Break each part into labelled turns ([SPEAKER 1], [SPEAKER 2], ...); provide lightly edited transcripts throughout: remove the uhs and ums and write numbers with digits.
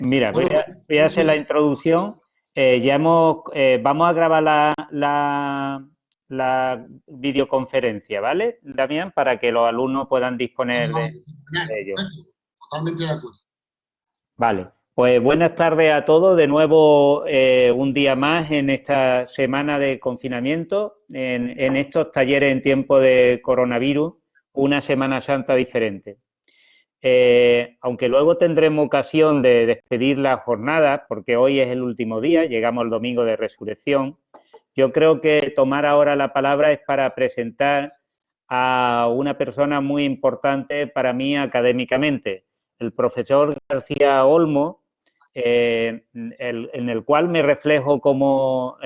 [SPEAKER 1] Mira,
[SPEAKER 2] Bueno, pues,
[SPEAKER 1] voy a hacer la introducción. Vamos a grabar la videoconferencia, ¿vale, Damián? Para que los alumnos puedan
[SPEAKER 2] vale,
[SPEAKER 1] disponer
[SPEAKER 2] vale, fenomenal,
[SPEAKER 1] de ello.
[SPEAKER 2] perfecto, totalmente de acuerdo.
[SPEAKER 1] Vale, pues buenas tardes a todos. De nuevo, un día más en esta semana de confinamiento, en estos talleres en tiempo de coronavirus, una Semana Santa diferente. Aunque luego tendremos ocasión de despedir la jornada, porque hoy es el último día, llegamos al domingo de resurrección, yo creo que tomar ahora la palabra es para presentar a una persona muy importante para mí académicamente, el profesor García Olmo, en el cual me reflejo como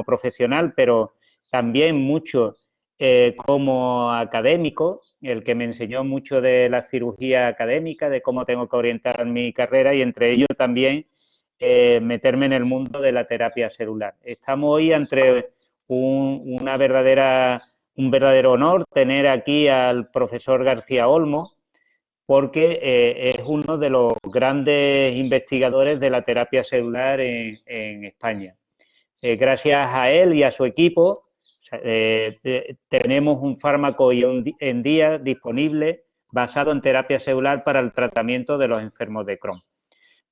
[SPEAKER 1] profesional, pero también mucho como académico, el que me enseñó mucho de la cirugía académica, de cómo tengo que orientar mi carrera y entre ellos también meterme en el mundo de la terapia celular. Estamos hoy ante una un verdadero honor tener aquí al profesor García Olmo, porque es uno de los grandes investigadores de la terapia celular en España. Gracias a él y a su equipo, tenemos un fármaco hoy en día disponible basado en terapia celular para el tratamiento de los enfermos de Crohn.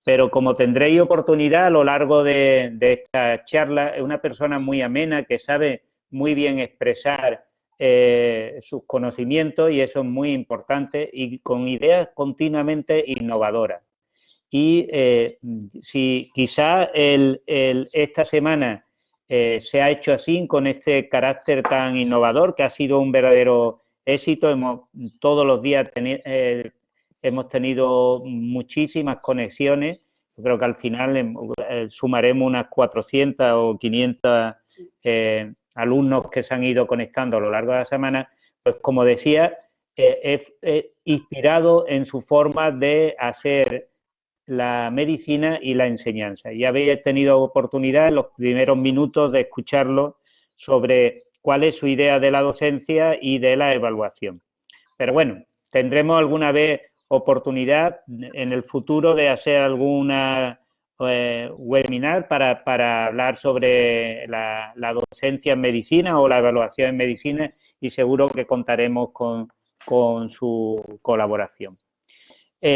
[SPEAKER 1] Pero como tendréis oportunidad a lo largo de esta charla, es una persona muy amena que sabe muy bien expresar sus conocimientos y eso es muy importante y con ideas continuamente innovadoras. Y si quizá esta semana se ha hecho así, con este carácter tan innovador, que ha sido un verdadero éxito, todos los días hemos tenido muchísimas conexiones, yo creo que al final sumaremos unas 400 o 500 alumnos que se han ido conectando a lo largo de la semana, pues como decía, inspirado en su forma de hacer la medicina y la enseñanza. Ya habéis tenido oportunidad en los primeros minutos de escucharlo sobre cuál es su idea de la docencia y de la evaluación. Pero bueno, tendremos alguna vez oportunidad en el futuro de hacer alguna webinar para hablar sobre la docencia en medicina o la evaluación en medicina y seguro que contaremos con su colaboración.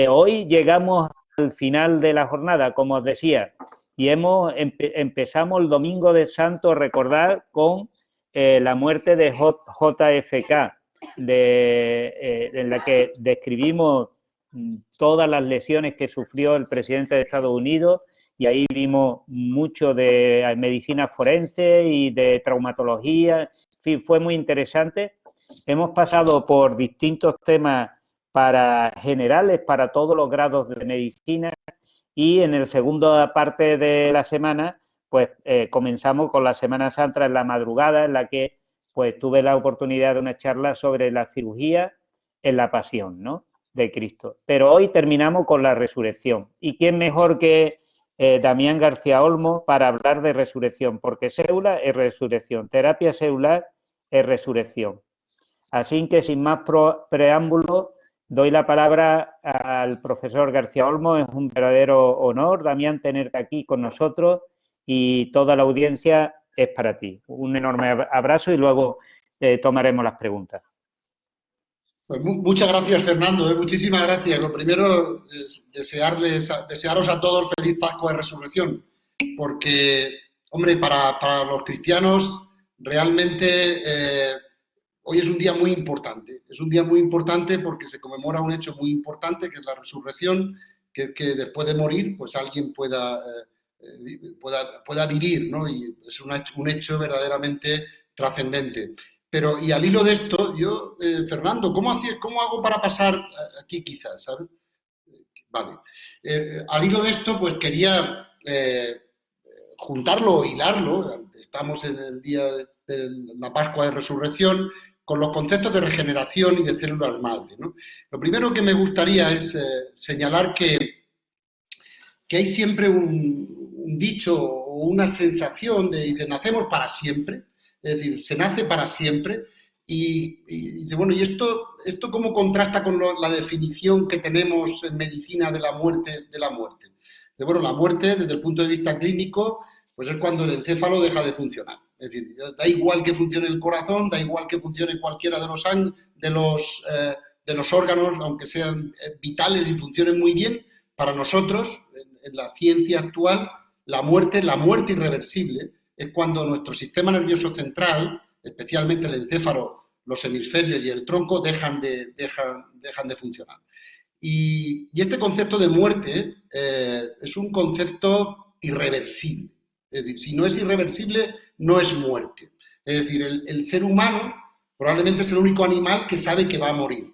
[SPEAKER 1] Hoy llegamos al final de la jornada, como os decía, y empezamos el domingo de Santo, recordar, con la muerte de JFK, en la que describimos todas las lesiones que sufrió el presidente de Estados Unidos y ahí vimos mucho de medicina forense y de traumatología, en fin, fue muy interesante. Hemos pasado por distintos temas generales para todos los grados de medicina y en la segunda parte de la semana pues comenzamos con la Semana Santa en la madrugada en la que pues tuve la oportunidad de una charla sobre la cirugía en la pasión, ¿no?, de Cristo. Pero hoy terminamos con la resurrección. ¿Y quién mejor que Damián García Olmo para hablar de resurrección? Porque célula es resurrección, terapia celular es resurrección. Así que sin más preámbulos, doy la palabra al profesor García Olmo. Es un verdadero honor, Damián, tenerte aquí con nosotros y toda la audiencia es para ti. Un enorme abrazo y luego tomaremos las preguntas.
[SPEAKER 2] Pues muchas gracias, Fernando, muchísimas gracias. Lo primero es desearos a todos feliz Pascua de Resurrección, porque, hombre, para los cristianos realmente hoy es un día muy importante. Es un día muy importante porque se conmemora un hecho muy importante, que es la resurrección, que después de morir, pues alguien pueda vivir, ¿no? Y es un hecho verdaderamente trascendente. Pero, y al hilo de esto, yo, Fernando, ¿cómo hago para pasar aquí quizás, ¿sabes? Vale. Al hilo de esto, pues quería juntarlo, hilarlo, estamos en el día de la Pascua de Resurrección, con los conceptos de regeneración y de células madre, ¿no? Lo primero que me gustaría es señalar que hay siempre un dicho o una sensación de nacemos para siempre, es decir, se nace para siempre y dice, bueno, ¿y esto cómo contrasta con la definición que tenemos en medicina de la muerte? Bueno, la muerte, desde el punto de vista clínico, pues es cuando el encéfalo deja de funcionar. Es decir, da igual que funcione el corazón, da igual que funcione cualquiera de los órganos, aunque sean vitales y funcionen muy bien, para nosotros, en la ciencia actual, la muerte irreversible, es cuando nuestro sistema nervioso central, especialmente el encéfalo, los hemisferios y el tronco, dejan de funcionar. Y este concepto de muerte es un concepto irreversible. Es decir, si no es irreversible, no es muerte. Es decir, el ser humano probablemente es el único animal que sabe que va a morir.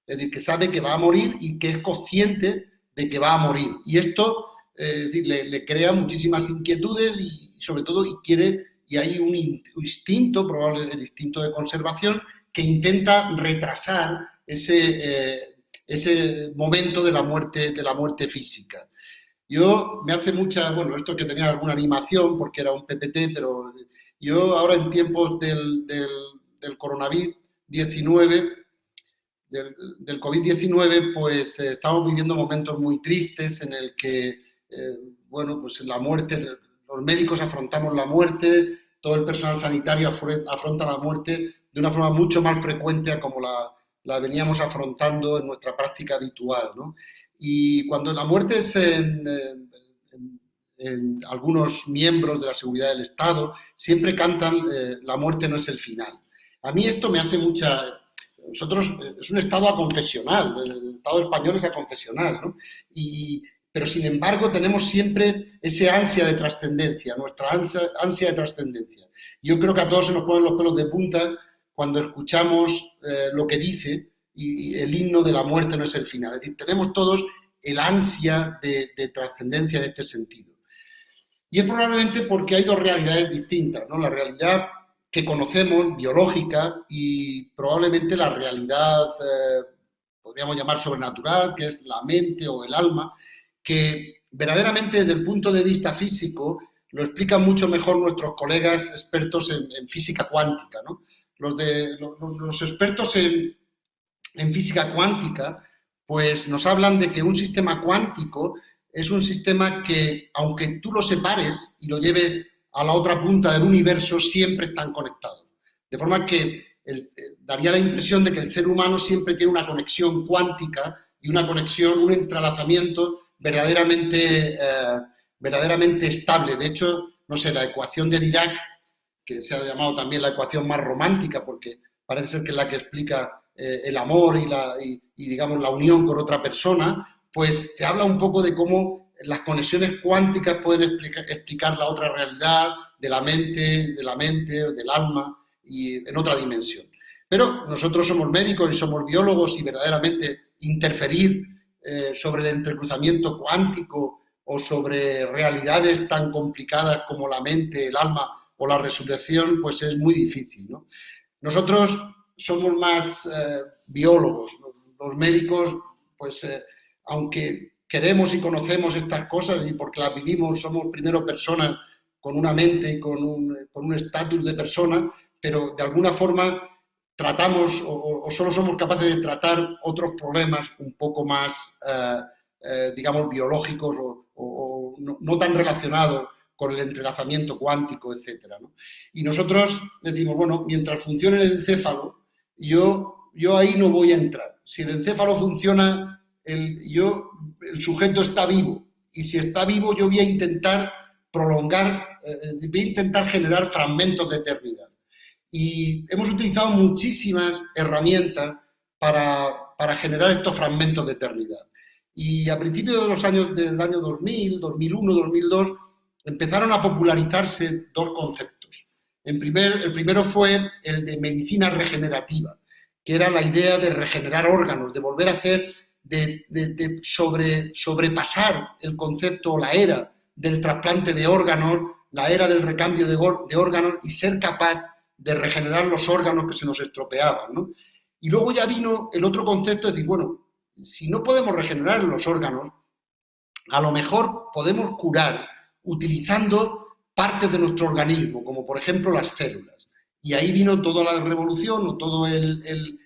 [SPEAKER 2] Es decir, que sabe que va a morir y que es consciente de que va a morir. Y esto es decir, le crea muchísimas inquietudes y sobre todo y hay un instinto, probablemente el instinto de conservación, que intenta retrasar ese momento de la muerte física. Yo me hace bueno, esto que tenía alguna animación porque era un PPT, pero yo ahora en tiempos del coronavirus-19, del COVID-19, pues estamos viviendo momentos muy tristes en el que, bueno, pues la muerte, los médicos afrontamos la muerte, todo el personal sanitario afronta la muerte de una forma mucho más frecuente a como la veníamos afrontando en nuestra práctica habitual, ¿no? Y cuando la muerte es en algunos miembros de la seguridad del Estado, siempre cantan la muerte no es el final. A mí esto me hace nosotros, es un Estado aconfesional, el Estado español es aconfesional, ¿no? Pero sin embargo tenemos siempre ese ansia de trascendencia, nuestra ansia de trascendencia. Yo creo que a todos se nos ponen los pelos de punta cuando escuchamos lo que dice y el himno de la muerte no es el final. Es decir, tenemos todos el ansia de trascendencia en este sentido. Y es probablemente porque hay dos realidades distintas, ¿no? La realidad que conocemos, biológica, y probablemente la realidad, podríamos llamar sobrenatural, que es la mente o el alma, que verdaderamente desde el punto de vista físico lo explican mucho mejor nuestros colegas expertos en física cuántica, ¿no? Los expertos en física cuántica, pues nos hablan de que un sistema cuántico es un sistema que, aunque tú lo separes y lo lleves a la otra punta del universo, siempre están conectados. De forma que daría la impresión de que el ser humano siempre tiene una conexión cuántica y una conexión, un entrelazamiento verdaderamente estable. De hecho, no sé, la ecuación de Dirac, que se ha llamado también la ecuación más romántica, porque parece ser que es la que explica el amor y digamos, la unión con otra persona, pues te habla un poco de cómo las conexiones cuánticas pueden explicar la otra realidad de la mente, del alma y en otra dimensión. Pero nosotros somos médicos y somos biólogos y verdaderamente interferir sobre el entrecruzamiento cuántico o sobre realidades tan complicadas como la mente, el alma o la resurrección, pues es muy difícil, ¿no? Nosotros somos más biólogos, los médicos, pues aunque queremos y conocemos estas cosas y porque las vivimos, somos primero personas con una mente y con un estatus de persona, pero de alguna forma tratamos o solo somos capaces de tratar otros problemas un poco más, digamos, biológicos o no tan relacionados con el entrelazamiento cuántico, etcétera, ¿no? Y nosotros decimos, bueno, mientras funcione el encéfalo, yo ahí no voy a entrar. Si el encéfalo funciona, el sujeto está vivo. Y si está vivo, yo voy a intentar prolongar, voy a intentar generar fragmentos de eternidad. Y hemos utilizado muchísimas herramientas para generar estos fragmentos de eternidad. Y a principios de los del año 2000, 2001, 2002, empezaron a popularizarse dos conceptos. El primero fue el de medicina regenerativa, que era la idea de regenerar órganos, de volver a hacer, de sobrepasar el concepto, la era del trasplante de órganos, la era del recambio de órganos y ser capaz de regenerar los órganos que se nos estropeaban, ¿no? Y luego ya vino el otro concepto de decir, bueno, si no podemos regenerar los órganos, a lo mejor podemos curar utilizando partes de nuestro organismo, como por ejemplo las células. Y ahí vino toda la revolución o todo el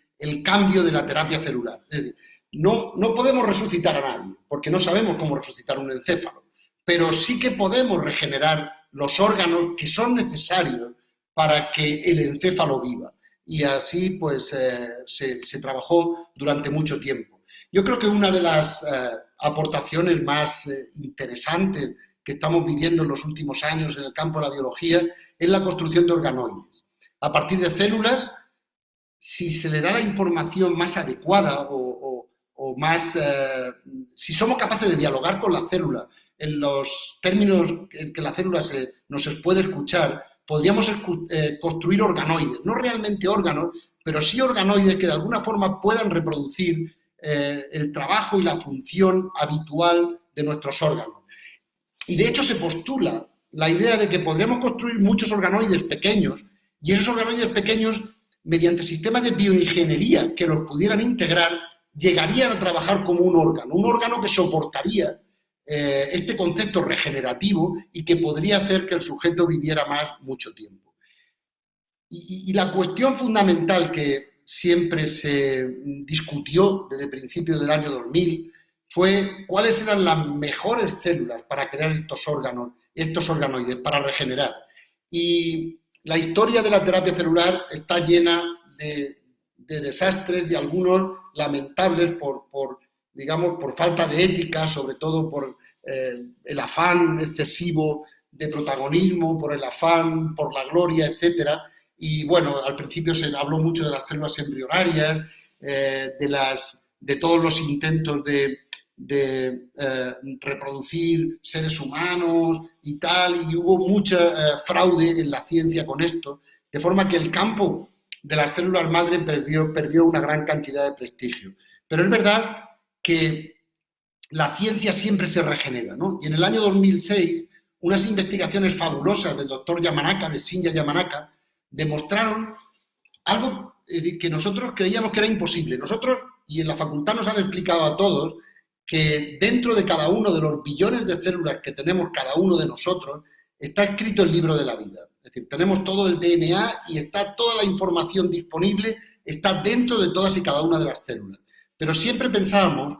[SPEAKER 2] cambio de la terapia celular. Es decir, no podemos resucitar a nadie, porque no sabemos cómo resucitar un encéfalo, pero sí que podemos regenerar los órganos que son necesarios para que el encéfalo viva. Y así pues se trabajó durante mucho tiempo. Yo creo que una de las aportaciones más interesantes que estamos viviendo en los últimos años en el campo de la biología es la construcción de organoides. A partir de células, si se le da la información más adecuada o más... si somos capaces de dialogar con la célula en los términos en que la célula nos puede escuchar, podríamos construir organoides, no realmente órganos, pero sí organoides que de alguna forma puedan reproducir el trabajo y la función habitual de nuestros órganos. Y de hecho se postula la idea de que podríamos construir muchos organoides pequeños, y esos organoides pequeños, mediante sistemas de bioingeniería que los pudieran integrar, llegarían a trabajar como un órgano que soportaría este concepto regenerativo y que podría hacer que el sujeto viviera más mucho tiempo. Y la cuestión fundamental que siempre se discutió desde principios del año 2000 fue cuáles eran las mejores células para crear estos organoides, para regenerar. Y la historia de la terapia celular está llena de desastres y algunos lamentables digamos, por falta de ética, sobre todo por el afán excesivo de protagonismo, por el afán, por la gloria, etcétera. Y bueno, al principio se habló mucho de las células embrionarias, de todos los intentos de reproducir seres humanos y tal, y hubo mucha fraude en la ciencia con esto, de forma que el campo de las células madre perdió una gran cantidad de prestigio. Pero es verdad que la ciencia siempre se regenera, ¿no? Y en el año 2006, unas investigaciones fabulosas del doctor Yamanaka, de Shinya Yamanaka, demostraron algo que nosotros creíamos que era imposible. Nosotros, y en la facultad nos han explicado a todos, que dentro de cada uno de los billones de células que tenemos cada uno de nosotros, está escrito el libro de la vida. Es decir, tenemos todo el DNA y está toda la información disponible, está dentro de todas y cada una de las células. Pero siempre pensábamos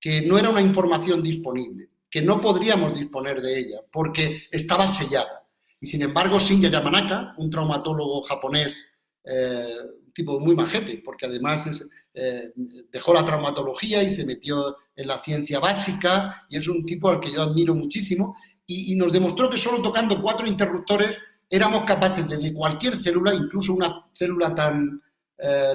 [SPEAKER 2] que no era una información disponible, que no podríamos disponer de ella, porque estaba sellada. Y sin embargo, Shinya Yamanaka, un traumatólogo japonés, un tipo muy majete, porque además dejó la traumatología y se metió en la ciencia básica, y es un tipo al que yo admiro muchísimo, y nos demostró que solo tocando 4 interruptores éramos capaces de cualquier célula, incluso una célula tan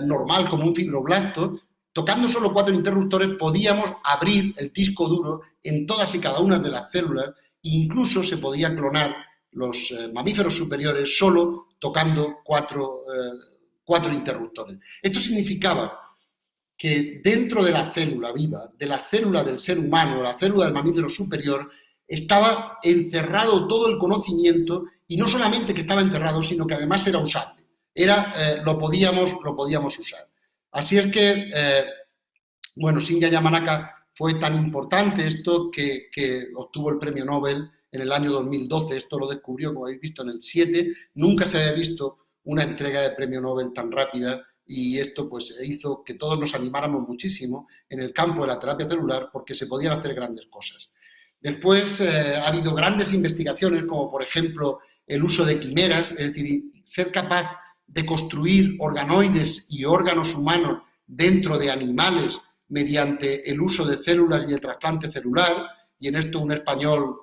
[SPEAKER 2] normal como un fibroblasto, tocando solo 4 interruptores podíamos abrir el disco duro en todas y cada una de las células, e incluso se podía clonar los mamíferos superiores solo tocando 4 interruptores. Esto significaba que dentro de la célula viva, de la célula del ser humano, la célula del mamífero superior, estaba encerrado todo el conocimiento, y no solamente que estaba encerrado, sino que además era usable. Lo podíamos usar. Así es que, bueno, Shinya Yamanaka fue tan importante esto que obtuvo el premio Nobel en el año 2012. Esto lo descubrió, como habéis visto, en el 7. Nunca se había visto una entrega de premio Nobel tan rápida, y esto pues hizo que todos nos animáramos muchísimo en el campo de la terapia celular, porque se podían hacer grandes cosas. Después ha habido grandes investigaciones, como por ejemplo el uso de quimeras, es decir, ser capaz de construir organoides y órganos humanos dentro de animales mediante el uso de células y de trasplante celular. Y en esto un español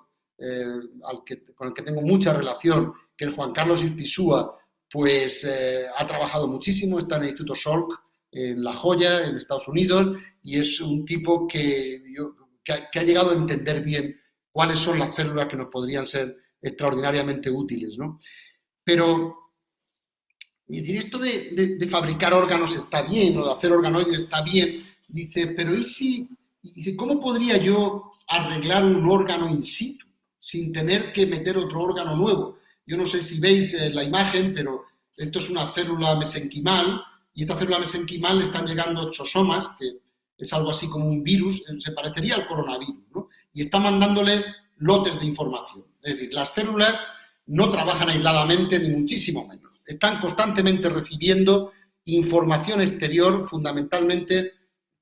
[SPEAKER 2] con el que tengo mucha relación, que es Juan Carlos Ispizúa, pues ha trabajado muchísimo, está en el Instituto Salk en La Joya, en Estados Unidos, y es un tipo que ha llegado a entender bien cuáles son las células que nos podrían ser extraordinariamente útiles, ¿no? Pero, es decir, esto de fabricar órganos está bien, o de hacer organoides está bien, dice, pero ¿y si, dice, cómo podría yo arreglar un órgano in situ, sin tener que meter otro órgano nuevo? Yo no sé si veis la imagen, pero esto es una célula mesenquimal, y esta célula mesenquimal le están llegando exosomas, que es algo así como un virus, se parecería al coronavirus, ¿no? Y está mandándole lotes de información. Es decir, las células no trabajan aisladamente, ni muchísimo menos. Están constantemente recibiendo información exterior, fundamentalmente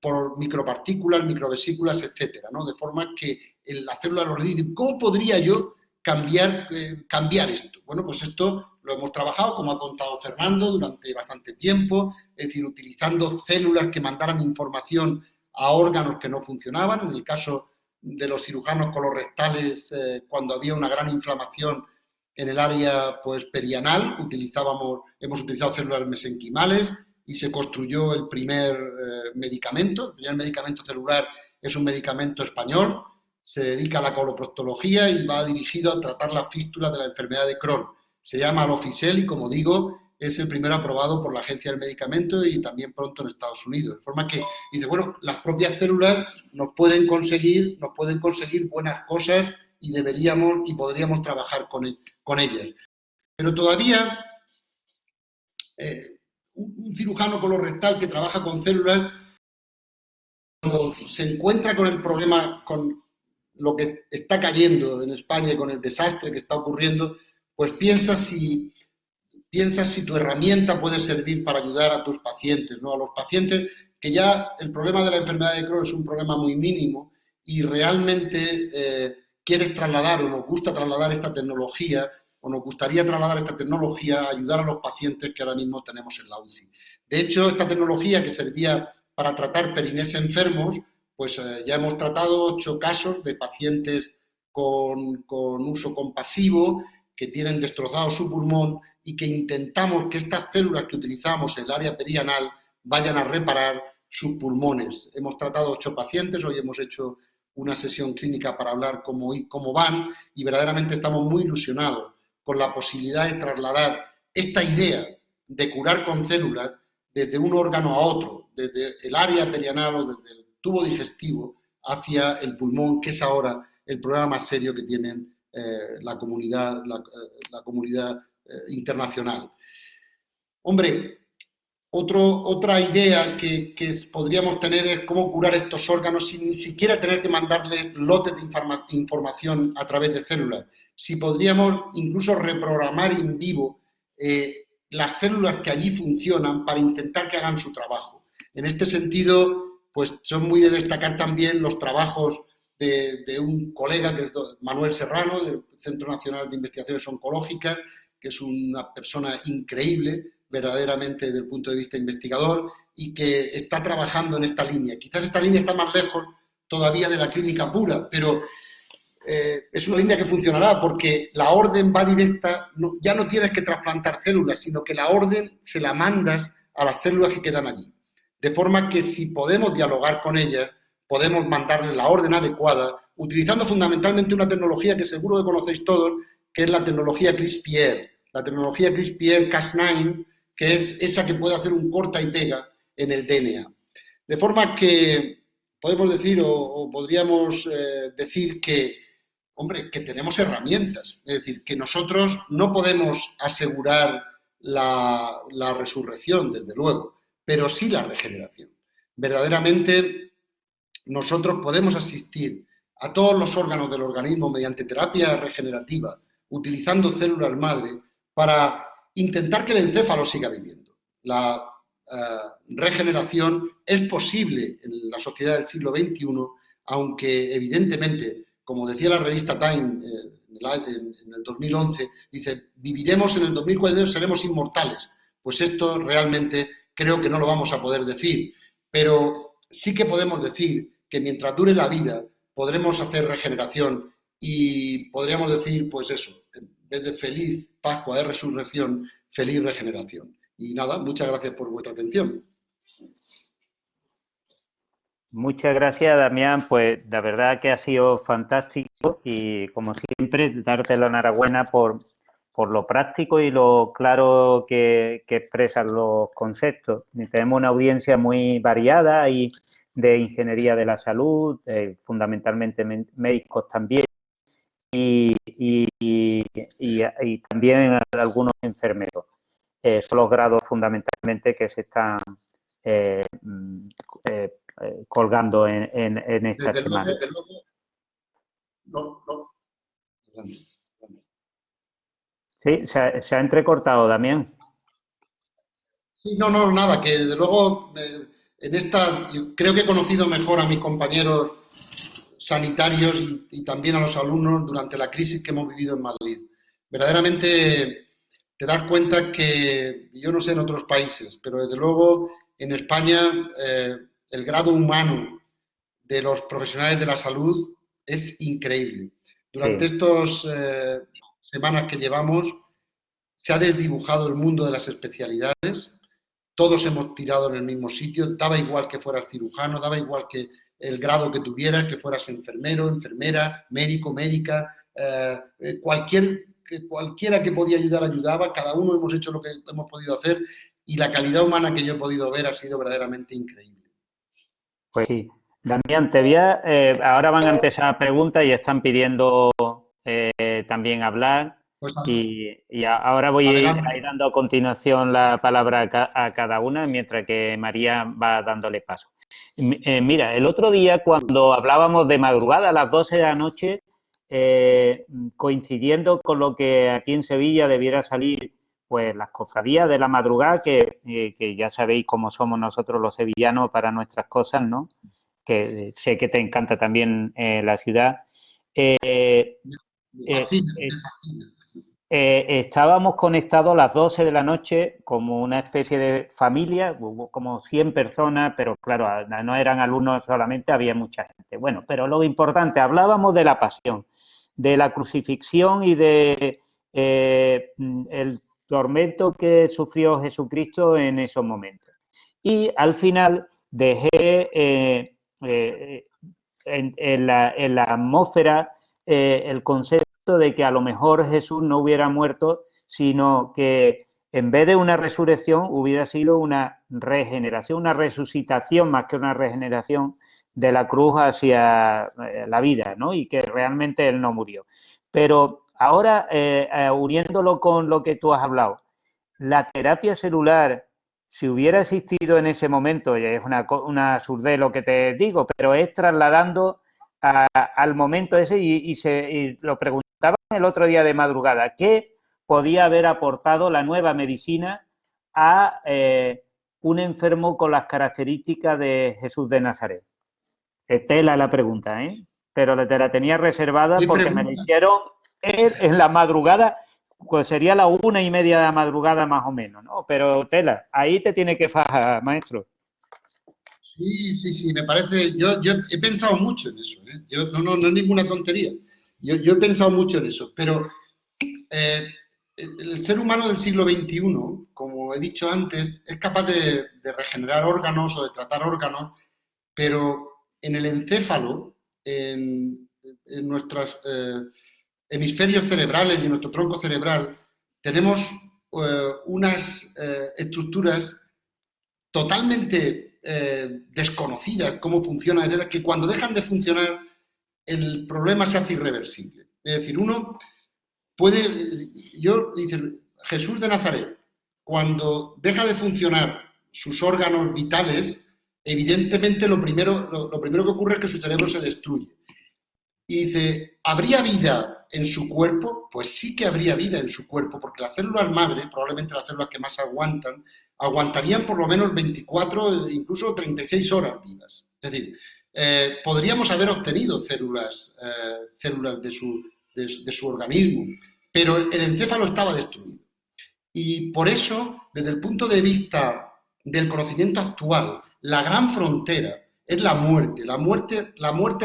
[SPEAKER 2] por micropartículas, microvesículas, etcétera, ¿no? De forma que la célula lo dice, ¿cómo podría yo cambiar esto? Bueno, pues esto lo hemos trabajado, como ha contado Fernando, durante bastante tiempo, es decir, utilizando células que mandaran información a órganos que no funcionaban. En el caso de los cirujanos colorectales, cuando había una gran inflamación en el área pues, perianal, hemos utilizado células mesenquimales y se construyó el primer medicamento. El primer medicamento celular es un medicamento español, se dedica a la coloproctología y va dirigido a tratar las fístulas de la enfermedad de Crohn. Se llama Alofisel y, como digo, es el primero aprobado por la Agencia del Medicamento y también pronto en Estados Unidos. De forma que, dice, bueno, las propias células nos pueden conseguir buenas cosas y deberíamos y podríamos trabajar con ellas. Pero todavía un cirujano colorectal que trabaja con células, cuando se encuentra con el problema, con lo que está cayendo en España y con el desastre que está ocurriendo, pues piensa si tu herramienta puede servir para ayudar a tus pacientes, ¿no? A los pacientes que ya el problema de la enfermedad de Crohn es un problema muy mínimo y realmente quieres trasladar o nos gusta trasladar esta tecnología o nos gustaría trasladar esta tecnología a ayudar a los pacientes que ahora mismo tenemos en la UCI. De hecho, esta tecnología que servía para tratar perinés enfermos, pues ya hemos tratado 8 casos de pacientes con uso compasivo que tienen destrozado su pulmón y que intentamos que estas células que utilizamos en el área perianal vayan a reparar sus pulmones. Hemos tratado 8 pacientes, hoy hemos hecho una sesión clínica para hablar cómo van y verdaderamente estamos muy ilusionados con la posibilidad de trasladar esta idea de curar con células desde un órgano a otro, desde el área perianal o desde el tubo digestivo hacia el pulmón, que es ahora el problema más serio que tienen la comunidad internacional. Hombre, otra idea que podríamos tener es cómo curar estos órganos sin ni siquiera tener que mandarle lotes de información a través de células. Si podríamos incluso reprogramar in vivo las células que allí funcionan para intentar que hagan su trabajo. En este sentido, pues son muy de destacar también los trabajos de un colega que es Manuel Serrano, del Centro Nacional de Investigaciones Oncológicas, que es una persona increíble, verdaderamente desde el punto de vista investigador, y que está trabajando en esta línea. Quizás esta línea está más lejos todavía de la clínica pura, pero es una línea que funcionará porque la orden va directa, ya no tienes que trasplantar células, sino que la orden se la mandas a las células que quedan allí. De forma que si podemos dialogar con ellas, podemos mandarles la orden adecuada, utilizando fundamentalmente una tecnología que seguro que conocéis todos, que es la tecnología CRISPR. La tecnología CRISPR-Cas9, que es esa que puede hacer un corta y pega en el DNA. De forma que podemos decir o podríamos decir que, hombre, que tenemos herramientas. Es decir, que nosotros no podemos asegurar la resurrección, desde luego, pero sí la regeneración. Verdaderamente, nosotros podemos asistir a todos los órganos del organismo mediante terapia regenerativa, utilizando células madre, para intentar que el encéfalo siga viviendo. La regeneración es posible en la sociedad del siglo XXI, aunque evidentemente, como decía la revista Time en el 2011, dice, viviremos en el 2042, seremos inmortales. Pues esto realmente creo que no lo vamos a poder decir, pero sí que podemos decir que mientras dure la vida podremos hacer regeneración y podríamos decir, pues eso, en vez de feliz Pascua de Resurrección, feliz regeneración. Y nada, muchas gracias por vuestra atención.
[SPEAKER 1] Muchas gracias, Damián. Pues la verdad que ha sido fantástico y, como siempre, darte la enhorabuena por lo práctico y lo claro que expresan los conceptos. Y tenemos una audiencia muy variada y de ingeniería de la salud, fundamentalmente médicos también, y también algunos enfermeros. Son los grados fundamentalmente que se están colgando en esta semana.
[SPEAKER 2] Desde luego, no.
[SPEAKER 1] Sí, se ha entrecortado, Damián.
[SPEAKER 2] Sí, no, nada, que desde luego yo creo que he conocido mejor a mis compañeros sanitarios y también a los alumnos durante la crisis que hemos vivido en Madrid. Verdaderamente te das cuenta que, yo no sé en otros países, pero desde luego en España el grado humano de los profesionales de la salud es increíble. Durante
[SPEAKER 1] Sí,
[SPEAKER 2] estas semanas que llevamos se ha desdibujado el mundo de las especialidades, todos hemos tirado en el mismo sitio, daba igual que fueras cirujano, daba igual que el grado que tuvieras, que fueras enfermero, enfermera, médico, médica, cualquiera que podía ayudar ayudaba, cada uno hemos hecho lo que hemos podido hacer y la calidad humana que yo he podido ver ha sido verdaderamente increíble.
[SPEAKER 1] pues sí. Damián, ahora van a empezar preguntas y están pidiendo también hablar
[SPEAKER 2] Pues
[SPEAKER 1] ahora voy a ir
[SPEAKER 2] adelante.
[SPEAKER 1] dando a continuación la palabra a cada una mientras que María va dándole paso. Mira, el otro día cuando hablábamos de madrugada a las 12 de la noche, coincidiendo con lo que aquí en Sevilla debiera salir pues las cofradías de la madrugada, que ya sabéis cómo somos nosotros los sevillanos para nuestras cosas, ¿no? Que sé que te encanta también la ciudad. Eh,
[SPEAKER 2] Me
[SPEAKER 1] eh,
[SPEAKER 2] fascina,
[SPEAKER 1] eh,
[SPEAKER 2] me fascina.
[SPEAKER 1] Estábamos conectados a las 12 de la noche como una especie de familia, hubo como 100 personas, pero claro, no eran alumnos solamente, había mucha gente. Bueno, pero lo importante, hablábamos de la pasión, de la crucifixión y de el tormento que sufrió Jesucristo en esos momentos. Y al final dejé en la atmósfera el concepto de que a lo mejor Jesús no hubiera muerto, sino que en vez de una resurrección hubiera sido una regeneración, una resucitación más que una regeneración de la cruz hacia la vida, ¿no? Y que realmente él no murió. Pero ahora, uniéndolo con lo que tú has hablado, la terapia celular, si hubiera existido en ese momento, ya es una absurdez lo que te digo, pero es trasladando al momento ese y lo preguntaban el otro día de madrugada, ¿qué podía haber aportado la nueva medicina a un enfermo con las características de Jesús de Nazaret? Tela la pregunta, ¿eh? Pero te la tenía reservada
[SPEAKER 2] ¿Qué
[SPEAKER 1] porque me la
[SPEAKER 2] pregunta?
[SPEAKER 1] hicieron en la madrugada, pues sería la 1:30 de la madrugada más o menos, ¿no? Pero Tela, ahí te tiene que fajar, maestro.
[SPEAKER 2] Sí, sí, sí, me parece, yo he pensado mucho en eso, ¿eh? No es ninguna tontería. Yo he pensado mucho en eso, pero eh, el ser humano del siglo XXI, como he dicho antes, es capaz de regenerar órganos o de tratar órganos, pero en el encéfalo, en nuestros hemisferios cerebrales y en nuestro tronco cerebral, tenemos unas estructuras totalmente desconocidas, cómo funcionan, etcétera, que cuando dejan de funcionar, el problema se hace irreversible. Es decir, uno puede, dice, Jesús de Nazaret, cuando deja de funcionar sus órganos vitales, evidentemente lo primero que ocurre es que su cerebro se destruye. Y dice, ¿habría vida en su cuerpo? Pues sí que habría vida en su cuerpo, porque las células madre, probablemente las células que más aguantan, aguantarían por lo menos 24, incluso 36 horas vivas. Es decir, podríamos haber obtenido células de su organismo, pero el encéfalo estaba destruido. Y por eso, desde el punto de vista del conocimiento actual, la gran frontera es la muerte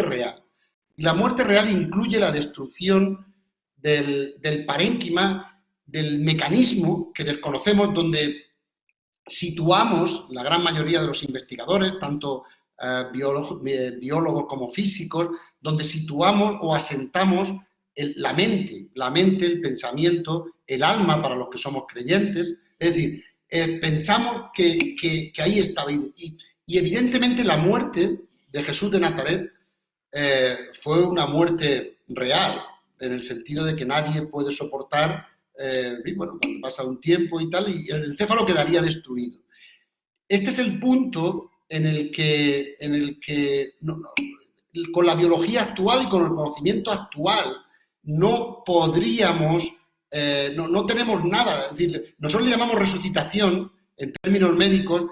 [SPEAKER 2] real. Y la muerte real incluye la destrucción del parénquima, del mecanismo que desconocemos, donde situamos, la gran mayoría de los investigadores, tanto biólogos como físicos, donde situamos o asentamos la mente, el pensamiento, el alma para los que somos creyentes. Es decir, pensamos que ahí estaba. Y evidentemente la muerte de Jesús de Nazaret fue una muerte real, en el sentido de que nadie puede soportar, y bueno, cuando pasa un tiempo y tal, y el encéfalo quedaría destruido. Este es el punto en el que con la biología actual y con el conocimiento actual no podríamos, no tenemos nada. Es decir, nosotros le llamamos resucitación en términos médicos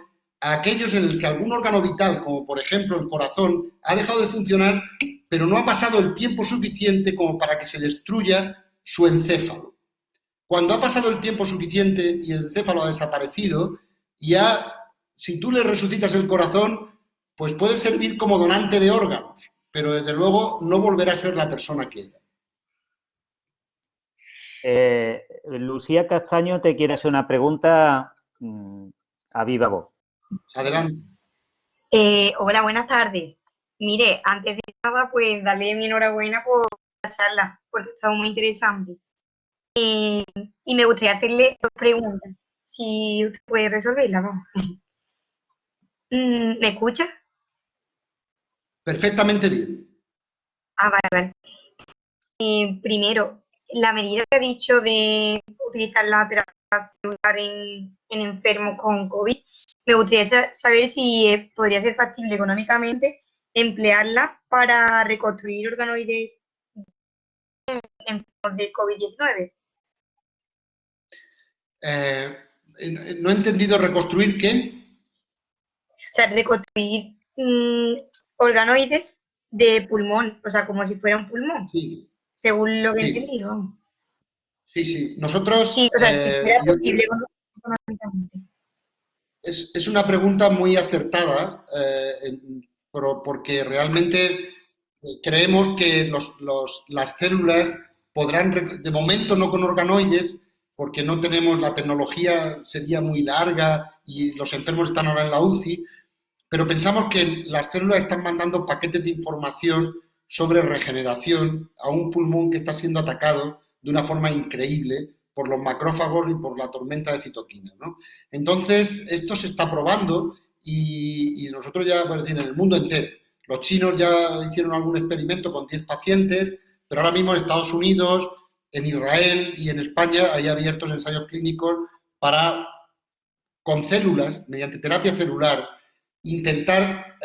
[SPEAKER 2] a aquellos en los que algún órgano vital, como por ejemplo el corazón, ha dejado de funcionar, pero no ha pasado el tiempo suficiente como para que se destruya su encéfalo. Cuando ha pasado el tiempo suficiente y el encéfalo ha desaparecido, ya si tú le resucitas el corazón, pues puede servir como donante de órganos, pero desde luego no volverá a ser la persona que era.
[SPEAKER 1] Lucía Castaño te quiere hacer una pregunta a viva voz.
[SPEAKER 2] Adelante.
[SPEAKER 3] Hola, buenas tardes. Mire, antes de nada, pues darle mi enhorabuena por la charla, porque está muy interesante. Y me gustaría hacerle dos preguntas, si usted puede resolverlas, vamos. ¿Me escucha?
[SPEAKER 2] Perfectamente bien.
[SPEAKER 3] Ah, vale, vale. Primero, la medida que ha dicho de utilizar la terapia celular en enfermos con COVID, me gustaría saber si podría ser factible económicamente emplearla para reconstruir organoides enfermos de COVID-19.
[SPEAKER 2] No he entendido reconstruir qué.
[SPEAKER 3] O sea, reconstruir organoides de pulmón, o sea, como si fuera un pulmón,
[SPEAKER 2] Sí,
[SPEAKER 3] según lo que he
[SPEAKER 2] sí,
[SPEAKER 3] entendido. Vamos.
[SPEAKER 2] sí. Nosotros,
[SPEAKER 3] Sí, o sea, si fuera posible económicamente.
[SPEAKER 2] es una pregunta muy acertada, porque realmente creemos que las células podrán, de momento no con organoides, porque no tenemos la tecnología, sería muy larga y los enfermos están ahora en la UCI, pero pensamos que las células están mandando paquetes de información sobre regeneración a un pulmón que está siendo atacado de una forma increíble por los macrófagos y por la tormenta de citoquinas, ¿no? Entonces, esto se está probando y nosotros ya, por decir, en el mundo entero. Los chinos ya hicieron algún experimento con 10 pacientes, pero ahora mismo en Estados Unidos, en Israel y en España hay abiertos ensayos clínicos para, con células, mediante terapia celular, intentar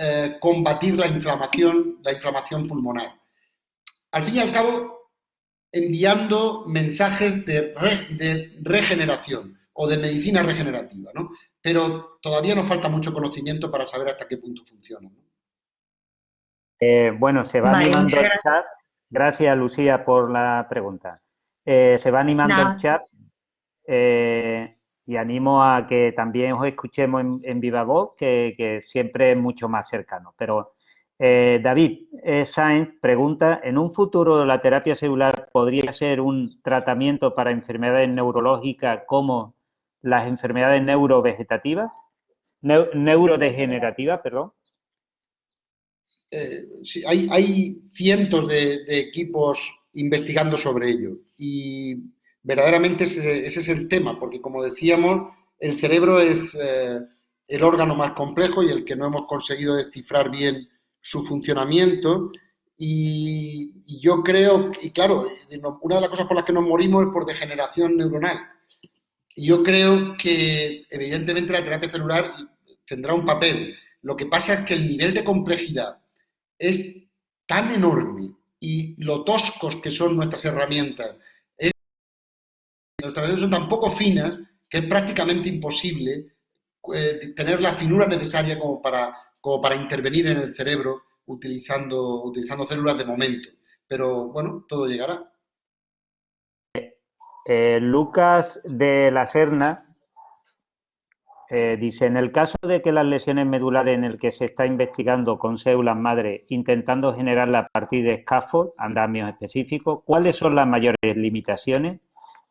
[SPEAKER 2] combatir la inflamación pulmonar. Al fin y al cabo, enviando mensajes de regeneración o de medicina regenerativa, ¿no? Pero todavía nos falta mucho conocimiento para saber hasta qué punto funciona, ¿no?
[SPEAKER 1] Bueno, se va
[SPEAKER 3] Vale,
[SPEAKER 1] animando
[SPEAKER 3] muchas
[SPEAKER 1] el
[SPEAKER 3] gracias.
[SPEAKER 1] chat. Gracias, Lucía, por la pregunta. Se va animando el
[SPEAKER 3] Nada.
[SPEAKER 1] chat y animo a que también os escuchemos en viva voz, que siempre es mucho más cercano. Pero David Sáenz pregunta, ¿en un futuro la terapia celular podría ser un tratamiento para enfermedades neurológicas como las enfermedades neurovegetativas? Neurodegenerativas, perdón.
[SPEAKER 2] Sí, hay cientos de equipos investigando sobre ello y verdaderamente ese es el tema, porque como decíamos, el cerebro es el órgano más complejo y el que no hemos conseguido descifrar bien su funcionamiento y yo creo, y claro, una de las cosas por las que nos morimos es por degeneración neuronal. Y yo creo que evidentemente la terapia celular tendrá un papel. Lo que pasa es que el nivel de complejidad es tan enorme y lo toscos que son nuestras herramientas, nuestras herramientas son tan poco finas que es prácticamente imposible tener la finura necesaria como para intervenir en el cerebro utilizando células de momento. Pero bueno, todo llegará.
[SPEAKER 1] Lucas de la Serna dice, en el caso de que las lesiones medulares en el que se está investigando con células madre intentando generarlas a partir de scaffold, andamios específicos, ¿cuáles son las mayores limitaciones?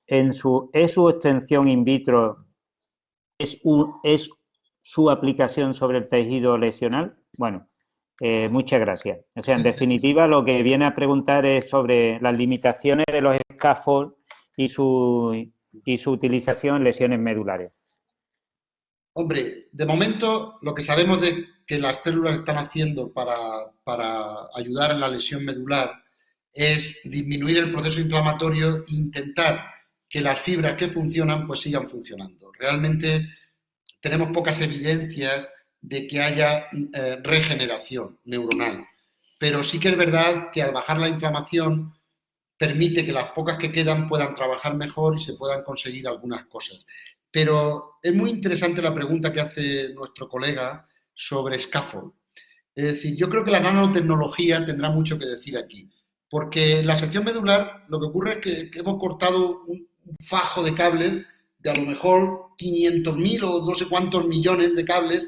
[SPEAKER 1] ¿Es su extensión in vitro, es su aplicación sobre el tejido lesional? Bueno, muchas gracias. O sea, en definitiva, lo que viene a preguntar es sobre las limitaciones de los scaffold y su utilización en lesiones medulares.
[SPEAKER 2] Hombre, de momento lo que sabemos de que las células están haciendo para ayudar en la lesión medular es disminuir el proceso inflamatorio e intentar que las fibras que funcionan pues sigan funcionando. Realmente tenemos pocas evidencias de que haya regeneración neuronal, pero sí que es verdad que al bajar la inflamación permite que las pocas que quedan puedan trabajar mejor y se puedan conseguir algunas cosas. Pero es muy interesante la pregunta que hace nuestro colega sobre scaffold. Es decir, yo creo que la nanotecnología tendrá mucho que decir aquí, porque en la sección medular lo que ocurre es que hemos cortado un fajo de cables de a lo mejor 500.000 o no sé cuántos millones de cables,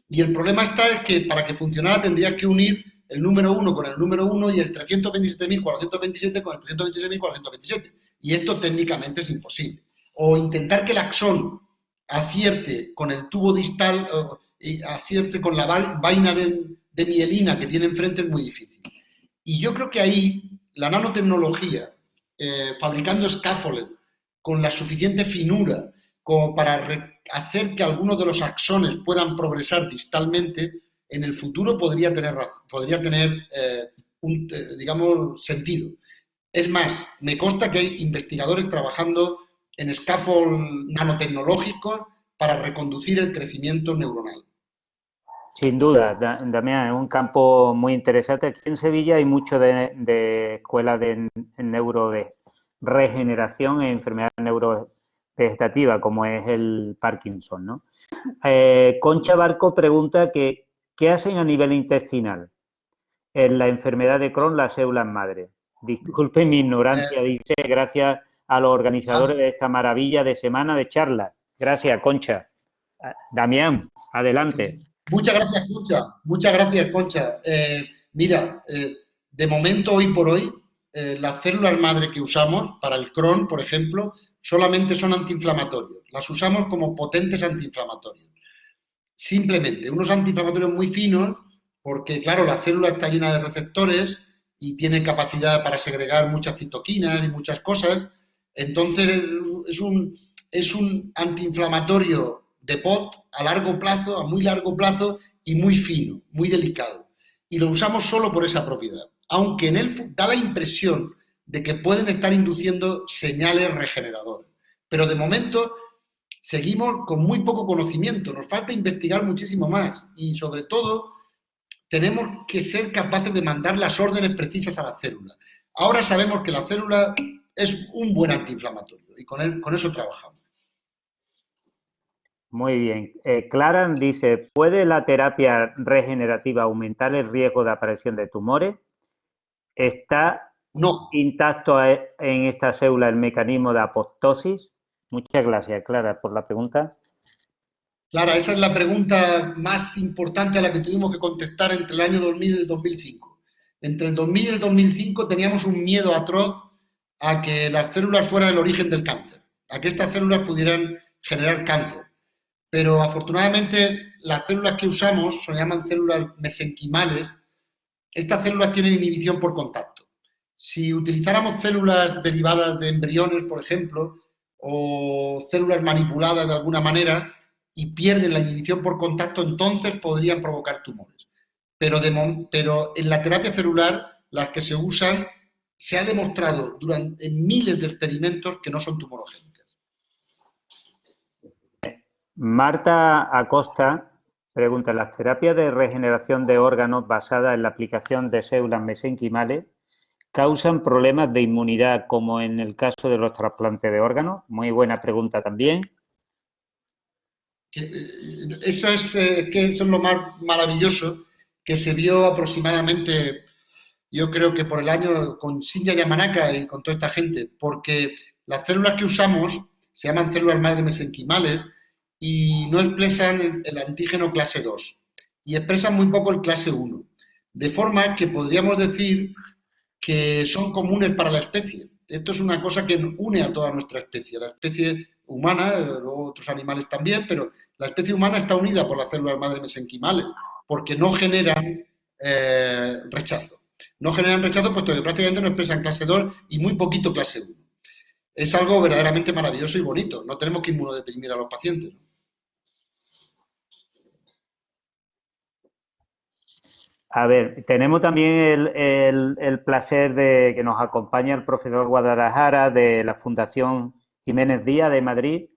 [SPEAKER 2] y el problema está es que para que funcionara tendrías que unir el número 1 con el número 1 y el 327.427 con el 326.427, y esto técnicamente es imposible. O intentar que el axón acierte con el tubo distal, y acierte con la vaina de mielina que tiene enfrente es muy difícil. Y yo creo que ahí la nanotecnología, fabricando scaffold con la suficiente finura como para hacer que algunos de los axones puedan progresar distalmente, en el futuro podría tener, digamos, sentido. Es más, me consta que hay investigadores trabajando en scaffold nanotecnológicos para reconducir el crecimiento neuronal.
[SPEAKER 1] Sin duda, Damián, es un campo muy interesante. Aquí en Sevilla hay mucho de escuelas de neuro de regeneración e enfermedad neurovegetativa, como es el Parkinson, ¿no? Concha Barco pregunta que ¿qué hacen a nivel intestinal en la enfermedad de Crohn las células madre? Disculpe mi ignorancia, dice, gracias a los organizadores de esta maravilla de semana de charlas. Gracias, Concha. Damián, adelante.
[SPEAKER 2] Muchas gracias, Concha. Muchas gracias, Concha. Mira, de momento, hoy por hoy, las células madre que usamos para el Crohn, por ejemplo, solamente son antiinflamatorios. Las usamos como potentes antiinflamatorios. Simplemente, unos antiinflamatorios muy finos, porque, claro, la célula está llena de receptores y tiene capacidad para segregar muchas citoquinas y muchas cosas. Entonces, es un antiinflamatorio de pot a largo plazo, a muy largo plazo y muy fino, muy delicado. Y lo usamos solo por esa propiedad, aunque en él da la impresión de que pueden estar induciendo señales regeneradoras. Pero de momento seguimos con muy poco conocimiento, nos falta investigar muchísimo más y sobre todo tenemos que ser capaces de mandar las órdenes precisas a la célula. Ahora sabemos que la célula es un buen antiinflamatorio y con eso trabajamos.
[SPEAKER 1] Muy bien. Clara dice, ¿puede la terapia regenerativa aumentar el riesgo de aparición de tumores? ¿Está intacto en esta célula el mecanismo de apoptosis? Muchas gracias, Clara, por la pregunta.
[SPEAKER 2] Clara, esa es la pregunta más importante a la que tuvimos que contestar entre el año 2000 y el 2005. Entre el 2000 y el 2005 teníamos un miedo atroz a que las células fueran el origen del cáncer, a que estas células pudieran generar cáncer. Pero afortunadamente las células que usamos se llaman células mesenquimales. Estas células tienen inhibición por contacto. Si utilizáramos células derivadas de embriones, por ejemplo, o células manipuladas de alguna manera y pierden la inhibición por contacto, entonces podrían provocar tumores. Pero en la terapia celular, las que se usan, se ha demostrado en miles de experimentos que no son tumorogénicas.
[SPEAKER 1] Marta Acosta pregunta, ¿las terapias de regeneración de órganos basadas en la aplicación de células mesenquimales causan problemas de inmunidad como en el caso de los trasplantes de órganos? Muy buena pregunta también.
[SPEAKER 2] Eso es lo más maravilloso que se vio aproximadamente, yo creo que por el año con Shinya Yamanaka y con toda esta gente, porque las células que usamos se llaman células madre mesenquimales y no expresan el antígeno clase 2 y expresan muy poco el clase 1, de forma que podríamos decir que son comunes para la especie. Esto es una cosa que une a toda nuestra especie, la especie humana, luego otros animales también, pero la especie humana está unida por las células madre mesenquimales, porque no generan rechazo. No generan rechazo puesto que prácticamente no expresan clase 2 y muy poquito clase 1. Es algo verdaderamente maravilloso y bonito. No tenemos que inmunodeprimir a los pacientes, ¿no?
[SPEAKER 1] A ver, tenemos también el placer de que nos acompañe el profesor Guadalajara de la Fundación Jiménez Díaz de Madrid.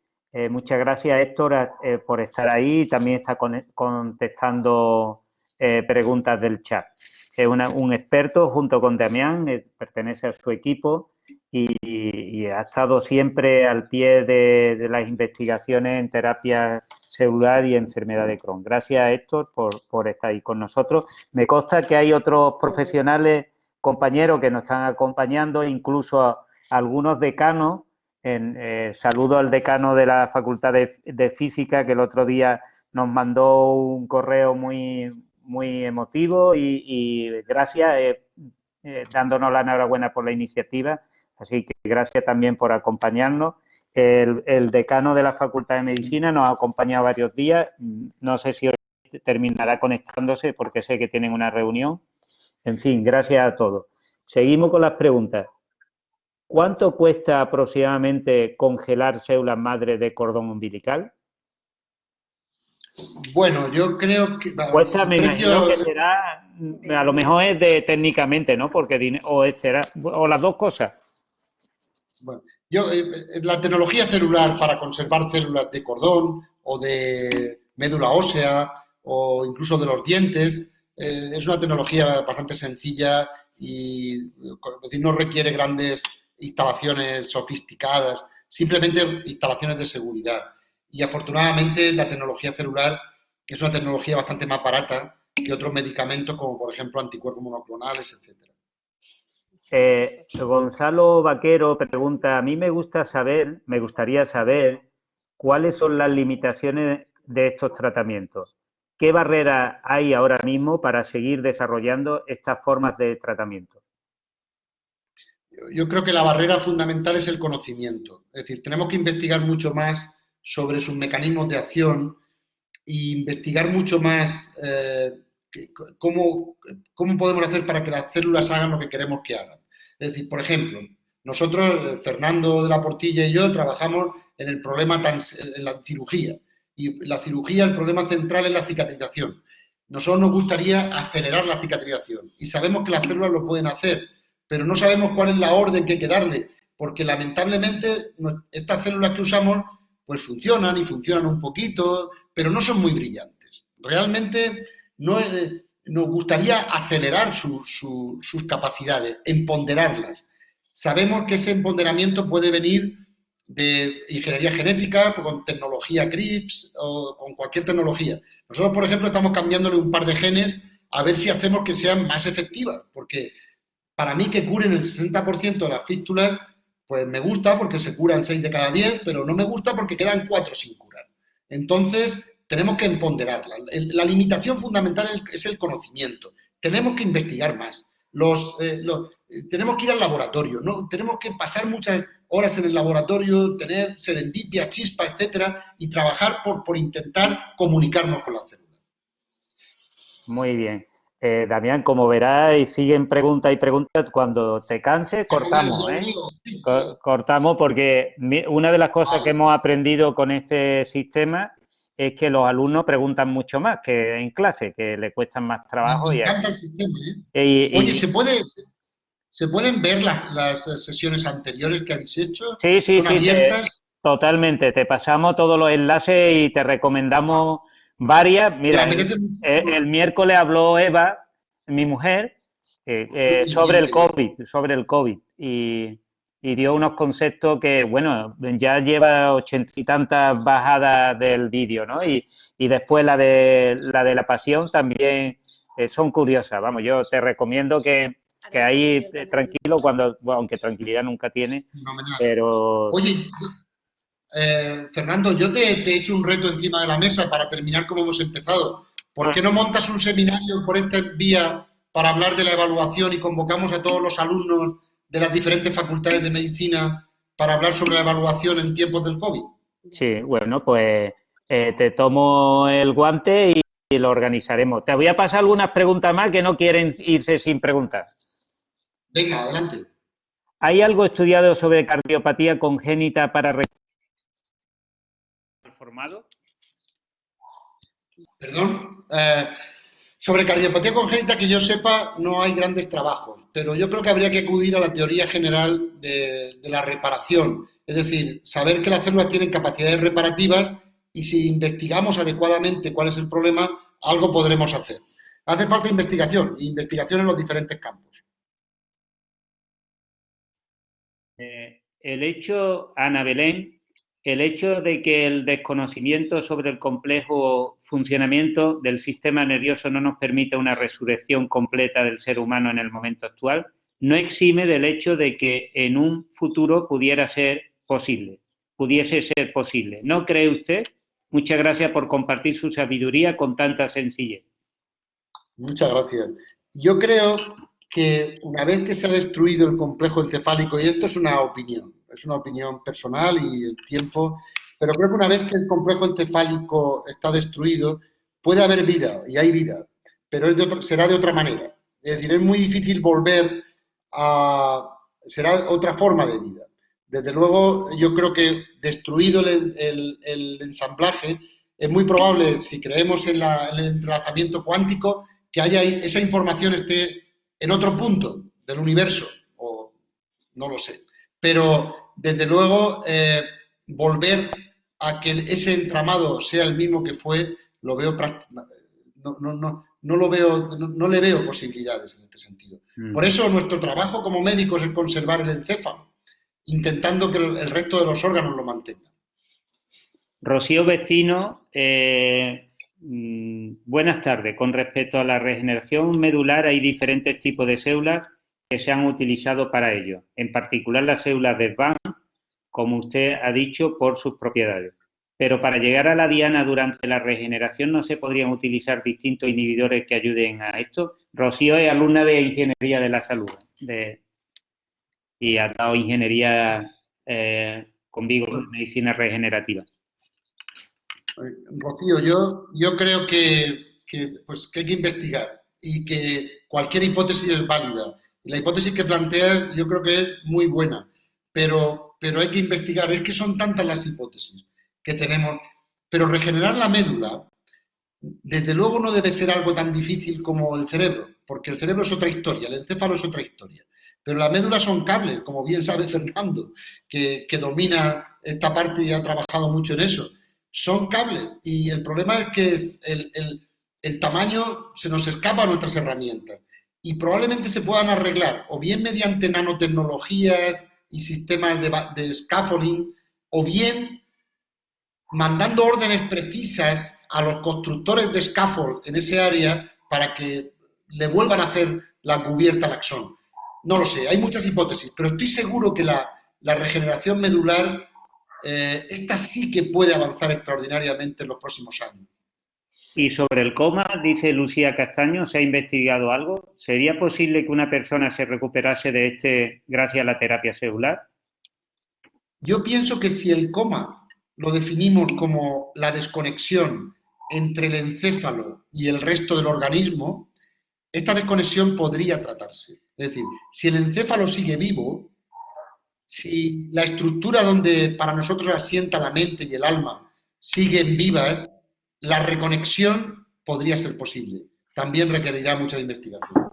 [SPEAKER 1] Muchas gracias, Héctor, por estar ahí y también está contestando preguntas del chat. es un experto junto con Damián, pertenece a su equipo y ha estado siempre al pie de las investigaciones en terapia celular y enfermedad de Crohn. Gracias, Héctor, por estar ahí con nosotros. Me consta que hay otros profesionales, compañeros que nos están acompañando, incluso algunos decanos. Saludo al decano de la Facultad de Física, que el otro día nos mandó un correo muy emotivo y gracias, dándonos la enhorabuena por la iniciativa. Así que gracias también por acompañarnos. El decano de la Facultad de Medicina nos ha acompañado varios días. No sé si hoy terminará conectándose porque sé que tienen una reunión. En fin, gracias a todos. Seguimos con las preguntas. ¿Cuánto cuesta aproximadamente congelar células madre de cordón umbilical?
[SPEAKER 2] Bueno, yo creo que
[SPEAKER 1] Cuesta,
[SPEAKER 2] el
[SPEAKER 1] me imagino
[SPEAKER 2] precio,
[SPEAKER 1] que será, a lo mejor es de técnicamente, ¿no? Porque o las dos cosas.
[SPEAKER 2] bueno, la tecnología celular para conservar células de cordón o de médula ósea o incluso de los dientes es una tecnología bastante sencilla y es decir, no requiere grandes instalaciones sofisticadas, simplemente instalaciones de seguridad. Y afortunadamente la tecnología celular es una tecnología bastante más barata que otros medicamentos como por ejemplo anticuerpos monoclonales, etcétera.
[SPEAKER 1] Gonzalo Vaquero pregunta, a mí me gustaría saber cuáles son las limitaciones de estos tratamientos. ¿Qué barreras hay ahora mismo para seguir desarrollando estas formas de tratamiento?
[SPEAKER 2] Yo creo que la barrera fundamental es el conocimiento. Es decir, tenemos que investigar mucho más sobre sus mecanismos de acción e investigar mucho más cómo podemos hacer para que las células hagan lo que queremos que hagan. Es decir, por ejemplo, nosotros, Fernando de la Portilla y yo, trabajamos en el problema, en la cirugía. Y la cirugía, el problema central es la cicatrización. Nosotros nos gustaría acelerar la cicatrización y sabemos que las células lo pueden hacer, pero no sabemos cuál es la orden que hay que darle, porque lamentablemente estas células que usamos pues funcionan y funcionan un poquito, pero no son muy brillantes. Realmente no, nos gustaría acelerar sus capacidades, empoderarlas. Sabemos que ese empoderamiento puede venir de ingeniería genética, con tecnología CRISPR o con cualquier tecnología. Nosotros, por ejemplo, estamos cambiándole un par de genes a ver si hacemos que sean más efectivas, porque para mí que curen el 60% de las fístulas, pues me gusta porque se curan 6 de cada 10, pero no me gusta porque quedan 4 sin curar. Entonces, tenemos que empoderarla. La limitación fundamental es el conocimiento. Tenemos que investigar más. Tenemos que ir al laboratorio, ¿no? Tenemos que pasar muchas horas en el laboratorio, tener serendipia, chispa, etcétera, y trabajar por intentar comunicarnos con las células.
[SPEAKER 1] Muy bien. Damián, como verás, y siguen preguntas y preguntas, cuando te canses, cortamos, ¿eh? Cortamos porque una de las cosas que hemos aprendido con este sistema es que los alumnos preguntan mucho más que en clase, que le cuestan más trabajo.
[SPEAKER 2] Me encanta el sistema, ¿eh? Oye, ¿se pueden ver las sesiones anteriores que habéis hecho?
[SPEAKER 1] Sí,
[SPEAKER 2] ¿Son abiertas?
[SPEAKER 1] totalmente. Te pasamos todos los enlaces y te recomendamos varias. Mira, el miércoles habló Eva, mi mujer, sobre el COVID y dio unos conceptos que, bueno, ya lleva 80 y tantas bajadas del vídeo, ¿no? Y después la de la pasión también son curiosas. Vamos, yo te recomiendo que ahí tranquilo, bueno, aunque tranquilidad nunca tiene, pero...
[SPEAKER 2] Oye, Fernando, yo te he hecho un reto encima de la mesa para terminar como hemos empezado. ¿Por qué no montas un seminario por esta vía para hablar de la evaluación y convocamos a todos los alumnos de las diferentes facultades de medicina para hablar sobre la evaluación en tiempos del COVID?
[SPEAKER 1] Sí, bueno, pues te tomo el guante y lo organizaremos. Te voy a pasar algunas preguntas más que no quieren irse sin preguntar.
[SPEAKER 2] Venga, adelante.
[SPEAKER 1] ¿Hay algo estudiado sobre cardiopatía congénita para formado?
[SPEAKER 2] Perdón. Sobre cardiopatía congénita, que yo sepa, no hay grandes trabajos, pero yo creo que habría que acudir a la teoría general de la reparación, es decir, saber que las células tienen capacidades reparativas y si investigamos adecuadamente cuál es el problema, algo podremos hacer. Hace falta investigación, y investigación en los diferentes campos.
[SPEAKER 1] El hecho, Ana Belén, el hecho de que el desconocimiento sobre el complejo funcionamiento del sistema nervioso no nos permite una resurrección completa del ser humano en el momento actual, no exime del hecho de que en un futuro pudiese ser posible. ¿No cree usted? Muchas gracias por compartir su sabiduría con tanta sencillez.
[SPEAKER 2] Muchas gracias. Yo creo que una vez que se ha destruido el complejo encefálico, y esto es una opinión personal y el tiempo, pero creo que una vez que el complejo encefálico está destruido, puede haber vida, y hay vida, pero será de otra manera. Es decir, es muy difícil volver a... será otra forma de vida. Desde luego, yo creo que destruido el ensamblaje, es muy probable, si creemos en el entrelazamiento cuántico, que esa información esté en otro punto del universo, o no lo sé. Pero, desde luego, volver a que ese entramado sea el mismo que fue, lo veo no le veo posibilidades en este sentido. Por eso nuestro trabajo como médicos es conservar el encéfalo, intentando que el resto de los órganos lo mantengan.
[SPEAKER 1] Rocío Vecino, buenas tardes. Con respecto a la regeneración medular, hay diferentes tipos de células que se han utilizado para ello, en particular las células de Schwann, como usted ha dicho, por sus propiedades. Pero para llegar a la diana durante la regeneración, ¿no se podrían utilizar distintos inhibidores que ayuden a esto? Rocío es alumna de Ingeniería de la Salud y ha dado ingeniería conmigo, medicina regenerativa.
[SPEAKER 2] Rocío, yo creo que hay que investigar y que cualquier hipótesis es válida. La hipótesis que planteas yo creo que es muy buena, pero hay que investigar. Es que son tantas las hipótesis que tenemos. Pero regenerar la médula, desde luego, no debe ser algo tan difícil como el cerebro, porque el cerebro es otra historia, el encéfalo es otra historia. Pero la médula son cables, como bien sabe Fernando, que domina esta parte y ha trabajado mucho en eso. Son cables y el problema es que el tamaño se nos escapa a nuestras herramientas y probablemente se puedan arreglar o bien mediante nanotecnologías y sistemas de scaffolding o bien mandando órdenes precisas a los constructores de scaffold en ese área para que le vuelvan a hacer la cubierta al axón. No lo sé, hay muchas hipótesis, pero estoy seguro que la regeneración medular, esta sí que puede avanzar extraordinariamente en los próximos años.
[SPEAKER 1] Y sobre el coma, dice Lucía Castaño, ¿se ha investigado algo? ¿Sería posible que una persona se recuperase de este gracias a la terapia celular?
[SPEAKER 2] Yo pienso que si el coma lo definimos como la desconexión entre el encéfalo y el resto del organismo, esta desconexión podría tratarse. Es decir, si el encéfalo sigue vivo, si la estructura donde para nosotros asienta la mente y el alma siguen vivas, la reconexión podría ser posible. También requerirá mucha investigación.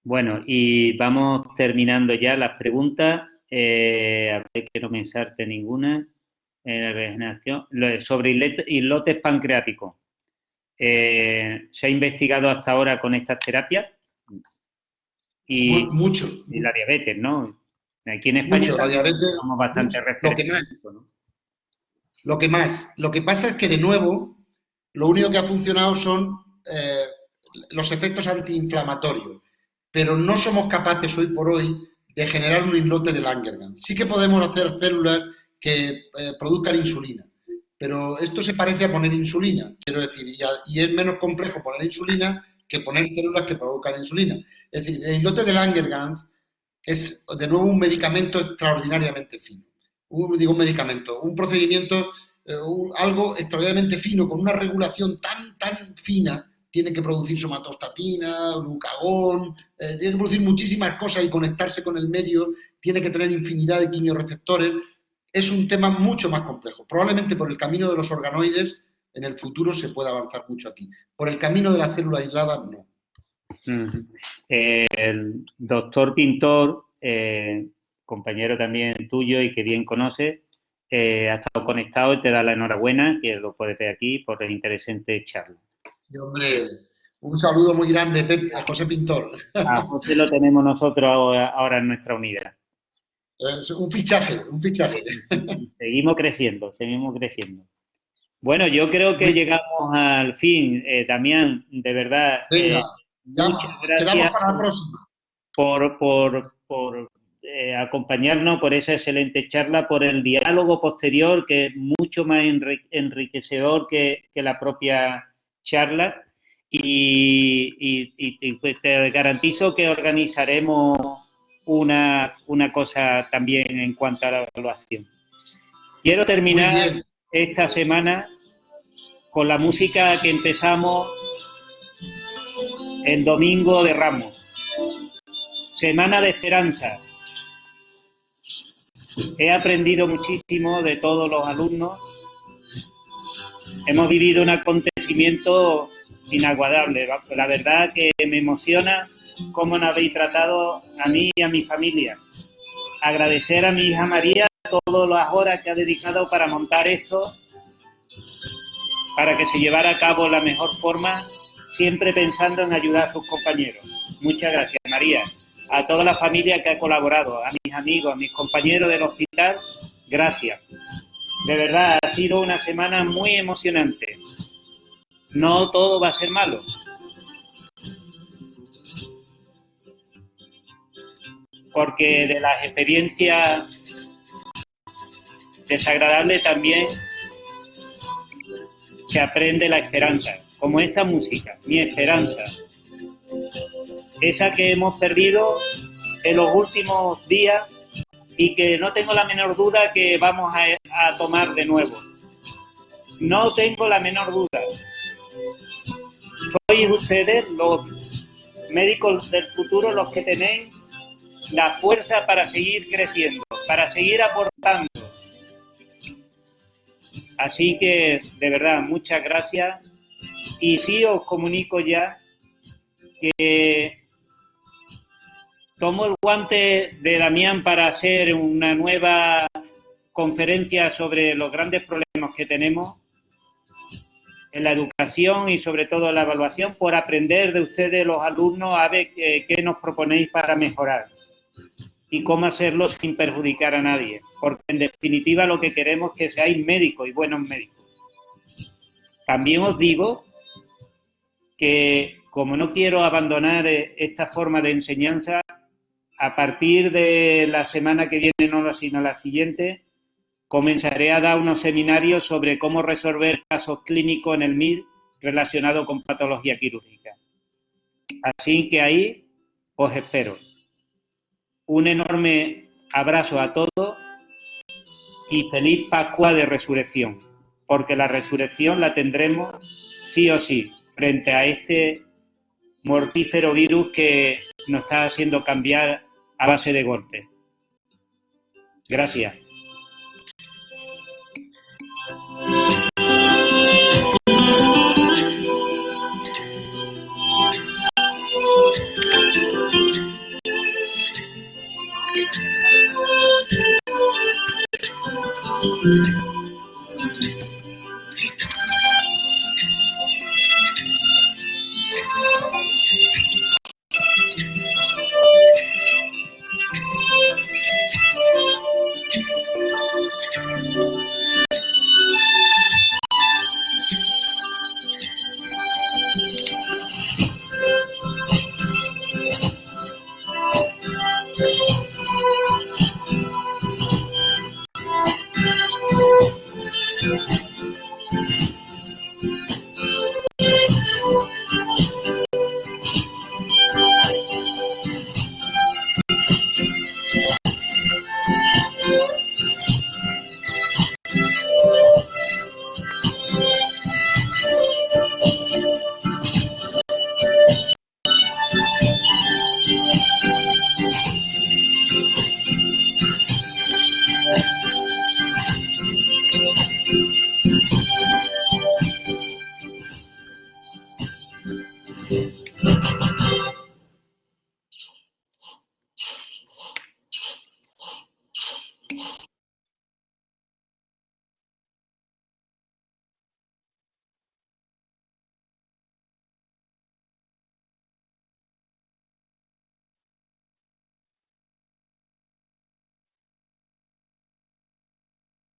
[SPEAKER 1] Bueno, y vamos terminando ya las preguntas. A ver que no me salte ninguna. Regeneración. Sobre islotes pancreáticos. ¿Se ha investigado hasta ahora con estas terapias? Y,
[SPEAKER 2] mucho.
[SPEAKER 1] Y la diabetes, ¿no? Aquí en España
[SPEAKER 2] mucho, la diabetes,
[SPEAKER 1] somos bastante referentes.
[SPEAKER 2] Lo que más. Lo que pasa es que, de nuevo, lo único que ha funcionado son los efectos antiinflamatorios, pero no somos capaces hoy por hoy de generar un islote de Langerhans. Sí que podemos hacer células que produzcan insulina, pero esto se parece a poner insulina, quiero decir, y es menos complejo poner insulina que poner células que produzcan insulina. Es decir, el islote de Langerhans es, de nuevo, un medicamento extraordinariamente fino. Un procedimiento, algo extraordinariamente fino, con una regulación tan fina. Tiene que producir somatostatina, glucagón, tiene que producir muchísimas cosas y conectarse con el medio, tiene que tener infinidad de quimiorreceptores. Es un tema mucho más complejo. Probablemente por el camino de los organoides en el futuro se pueda avanzar mucho aquí. Por el camino de la célula aislada, no.
[SPEAKER 1] El doctor Pintor, compañero también tuyo y que bien conoce, ha estado conectado y te da la enhorabuena, que lo puedes ver aquí, por el interesante charla.
[SPEAKER 2] Sí, hombre, Un saludo muy grande, Pepe, a José Pintor.
[SPEAKER 1] A José lo tenemos nosotros ahora en nuestra unidad.
[SPEAKER 2] Es un fichaje, un fichaje.
[SPEAKER 1] Seguimos creciendo, seguimos creciendo. Bueno, yo creo que llegamos al fin, Damián, de verdad.
[SPEAKER 2] Venga,
[SPEAKER 1] Muchas
[SPEAKER 2] quedamos
[SPEAKER 1] gracias
[SPEAKER 2] para la próxima.
[SPEAKER 1] por acompañarnos, por esa excelente charla, por el diálogo posterior, que es mucho más enriquecedor que la propia charla. Y pues te garantizo que organizaremos una cosa también en cuanto a la evaluación. Quiero terminar esta semana con la música que empezamos el domingo de Ramos. Semana de esperanza. He aprendido muchísimo de todos los alumnos. Hemos vivido un acontecimiento inaguardable. La verdad que me emociona cómo nos habéis tratado a mí y a mi familia. Agradecer a mi hija María todas las horas que ha dedicado para montar esto, para que se llevara a cabo de la mejor forma, siempre pensando en ayudar a sus compañeros. Muchas gracias, María. A toda la familia que ha colaborado, a mis amigos, a mis compañeros del hospital, gracias. De verdad, ha sido una semana muy emocionante. No todo va a ser malo. Porque de las experiencias desagradables también se aprende la esperanza, como esta música, mi esperanza. Esa que hemos perdido en los últimos días y que no tengo la menor duda que vamos a tomar de nuevo. No tengo la menor duda. Sois ustedes, los médicos del futuro, los que tenéis la fuerza para seguir creciendo, para seguir aportando. Así que, de verdad, muchas gracias. Y sí os comunico ya que tomo el guante de Damián para hacer una nueva conferencia sobre los grandes problemas que tenemos en la educación y sobre todo en la evaluación, por aprender de ustedes, los alumnos, a ver qué nos proponéis para mejorar y cómo hacerlo sin perjudicar a nadie, porque en definitiva lo que queremos es que seáis médicos y buenos médicos. También os digo que, como no quiero abandonar esta forma de enseñanza, a partir de la semana que viene, no sino la siguiente, comenzaré a dar unos seminarios sobre cómo resolver casos clínicos en el MIR relacionados con patología quirúrgica. Así que ahí os espero. Un enorme abrazo a todos y feliz Pascua de Resurrección, porque la resurrección la tendremos sí o sí frente a este mortífero virus que nos está haciendo cambiar a base de golpes. Gracias. Thank you.